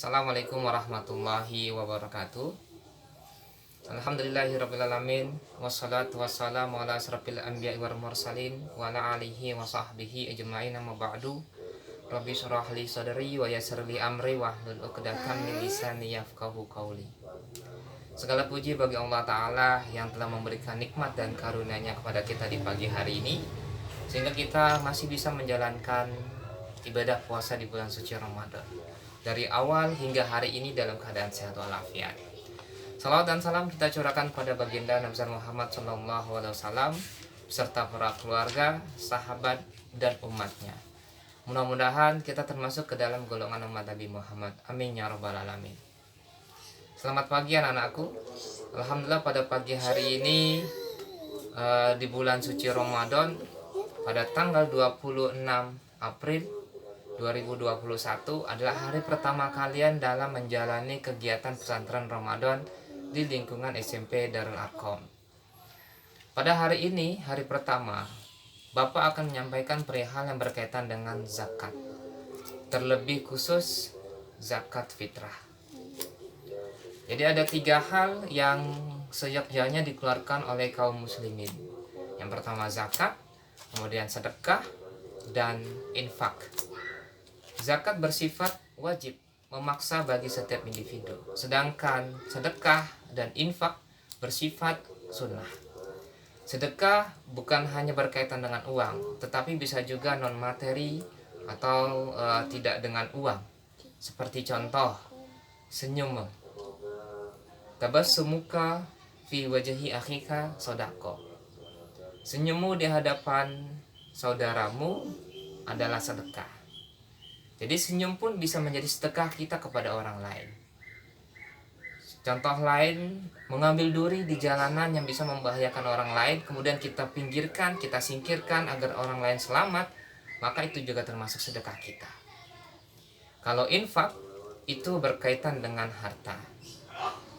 Assalamualaikum warahmatullahi wabarakatuh. Alhamdulillahirrabbilalamin. Wassalatu wassalamu ala asrafil anbiya'i wal mursalin wa ala alihi wa sahbihi ajma'in, amma ba'du. Rabbi syrah li sadri wa yassir li amri wahlul 'uqdatam min lisani yafqahu qawli. Segala puji bagi Allah Ta'ala yang telah memberikan nikmat dan karunia-Nya kepada kita di pagi hari ini, sehingga kita masih bisa menjalankan ibadah puasa di bulan suci Ramadan dari awal hingga hari ini dalam keadaan sehat walafiat. Salawat dan salam kita curahkan pada baginda Nabi Muhammad SAW beserta para keluarga, sahabat, dan umatnya. Mudah-mudahan kita termasuk ke dalam golongan umat Nabi Muhammad. Amin ya rabbal alamin. Selamat pagi anak-anakku. Alhamdulillah pada pagi hari ini di bulan suci Ramadan pada tanggal 26 April 2021 adalah hari pertama kalian dalam menjalani kegiatan pesantren Ramadan di lingkungan SMP Darul Arqam. Pada hari ini, hari pertama, Bapak akan menyampaikan perihal yang berkaitan dengan zakat, terlebih khusus zakat fitrah. Jadi ada 3 hal yang seyogyanya dikeluarkan oleh kaum muslimin. Yang pertama zakat, kemudian sedekah, dan infak. Zakat bersifat wajib, memaksa bagi setiap individu. Sedangkan sedekah dan infak bersifat sunnah. Sedekah bukan hanya berkaitan dengan uang, tetapi bisa juga non materi atau tidak dengan uang. Seperti contoh, senyum. Tabassumuka fi wajhi akhika sodako. Senyummu di hadapan saudaramu adalah sedekah. Jadi senyum pun bisa menjadi sedekah kita kepada orang lain. Contoh lain, mengambil duri di jalanan yang bisa membahayakan orang lain, kemudian kita pinggirkan, kita singkirkan agar orang lain selamat, maka itu juga termasuk sedekah kita. Kalau infak, itu berkaitan dengan harta.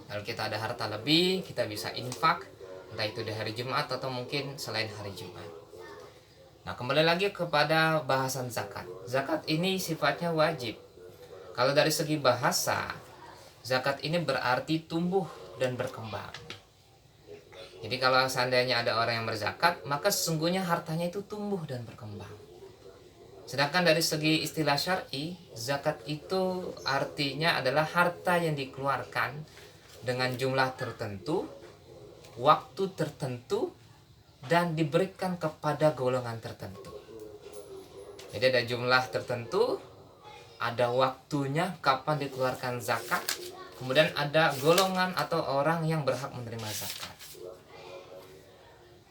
Kalau kita ada harta lebih, kita bisa infak, entah itu di hari Jumat atau mungkin selain hari Jumat. Nah, kembali lagi kepada bahasan zakat. Zakat ini sifatnya wajib. Kalau dari segi bahasa, zakat ini berarti tumbuh dan berkembang. Jadi kalau seandainya ada orang yang berzakat, maka sesungguhnya hartanya itu tumbuh dan berkembang. Sedangkan dari segi istilah syar'i, zakat itu artinya adalah harta yang dikeluarkan dengan jumlah tertentu, waktu tertentu, dan diberikan kepada golongan tertentu. Jadi ada jumlah tertentu, ada waktunya kapan dikeluarkan zakat, kemudian ada golongan atau orang yang berhak menerima zakat.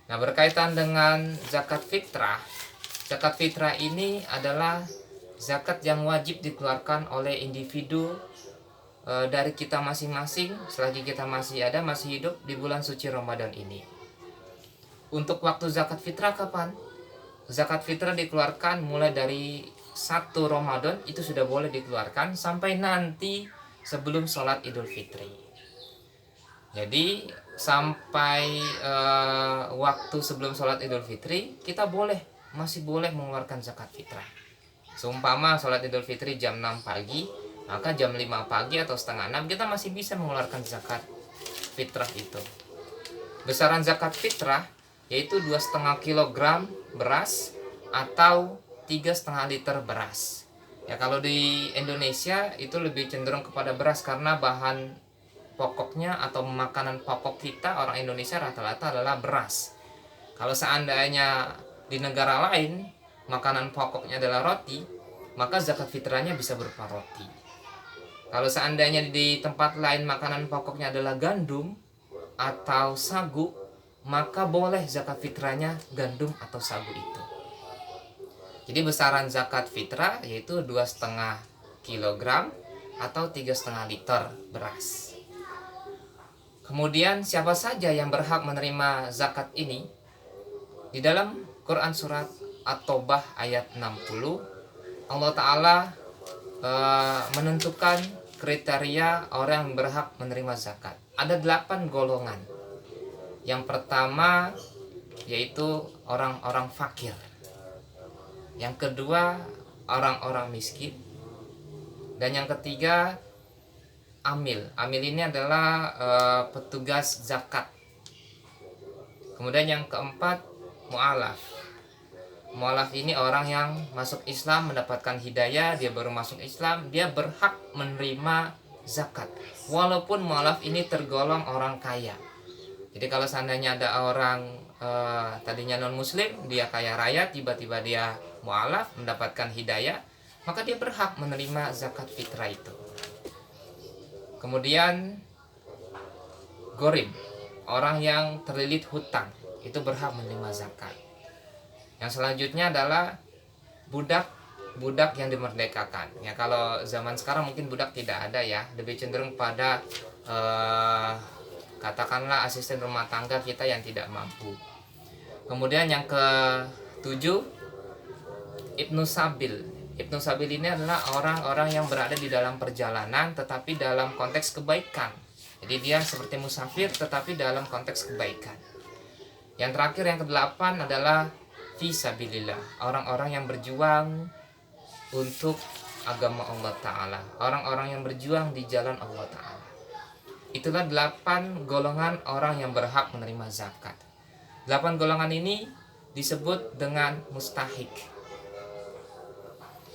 Nah, berkaitan dengan zakat fitrah, zakat fitrah ini adalah zakat yang wajib dikeluarkan oleh individu dari kita masing-masing selagi kita masih hidup di bulan suci Ramadan ini. Untuk waktu zakat fitrah kapan? Zakat fitrah dikeluarkan mulai dari 1 Ramadan, itu sudah boleh dikeluarkan sampai nanti sebelum sholat Idul Fitri. Jadi sampai waktu sebelum sholat Idul Fitri kita masih boleh mengeluarkan zakat fitrah. Seumpama sholat Idul Fitri jam 6 pagi, maka jam 5 pagi atau setengah 6 kita masih bisa mengeluarkan zakat fitrah itu. Besaran zakat fitrah yaitu 2,5 kg beras atau 3,5 liter beras. Ya, kalau di Indonesia itu lebih cenderung kepada beras karena bahan pokoknya atau makanan pokok kita orang Indonesia rata-rata adalah beras. Kalau seandainya di negara lain makanan pokoknya adalah roti, maka zakat fitrahnya bisa berupa roti. Kalau seandainya di tempat lain makanan pokoknya adalah gandum atau sagu, maka boleh zakat fitrahnya gandum atau sagu itu. Jadi besaran zakat fitrah yaitu 2,5 kg atau 3,5 liter beras. Kemudian siapa saja yang berhak menerima zakat ini? Di dalam Quran surat At-Taubah ayat 60, Allah Ta'ala menentukan kriteria orang yang berhak menerima zakat. Ada 8 golongan. Yang pertama yaitu orang-orang fakir. Yang kedua orang-orang miskin. Dan yang ketiga amil. Amil ini adalah petugas zakat. Kemudian yang keempat, mu'alaf. Mu'alaf ini orang yang masuk Islam, mendapatkan hidayah, dia baru masuk Islam, dia berhak menerima zakat. Walaupun mu'alaf ini tergolong orang kaya. Jadi kalau seandainya ada orang tadinya non muslim, dia kaya raya, tiba-tiba dia mu'alaf, mendapatkan hidayah, maka dia berhak menerima zakat fitrah itu. Kemudian gorim, orang yang terlilit hutang, itu berhak menerima zakat. Yang selanjutnya adalah budak yang dimerdekakan. Ya, kalau zaman sekarang mungkin budak tidak ada ya, lebih cenderung pada katakanlah asisten rumah tangga kita yang tidak mampu. Kemudian yang ke-7, Ibnu Sabil. Ibnu Sabil ini adalah orang-orang yang berada di dalam perjalanan tetapi dalam konteks kebaikan. Jadi dia seperti musafir tetapi dalam konteks kebaikan. Yang terakhir, yang ke-8 adalah fisabilillah, orang-orang yang berjuang untuk agama Allah Ta'ala, orang-orang yang berjuang di jalan Allah Ta'ala. Itulah 8 golongan orang yang berhak menerima zakat. 8 golongan ini disebut dengan mustahik.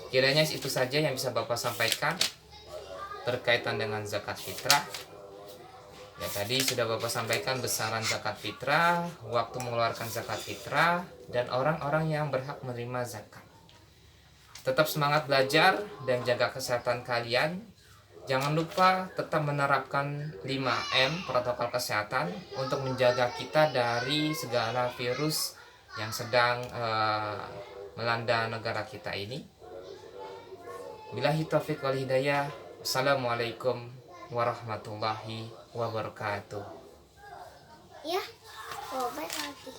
Kiranya itu saja yang bisa Bapak sampaikan berkaitan dengan zakat fitrah. Ya, tadi sudah Bapak sampaikan besaran zakat fitrah, waktu mengeluarkan zakat fitrah, dan orang-orang yang berhak menerima zakat. Tetap semangat belajar dan jaga kesehatan kalian. Jangan lupa tetap menerapkan 5M protokol kesehatan untuk menjaga kita dari segala virus yang sedang melanda negara kita ini. Billahi taufiq wal hidayah. Assalamualaikum warahmatullahi wabarakatuh. Ya, oh baik lagi.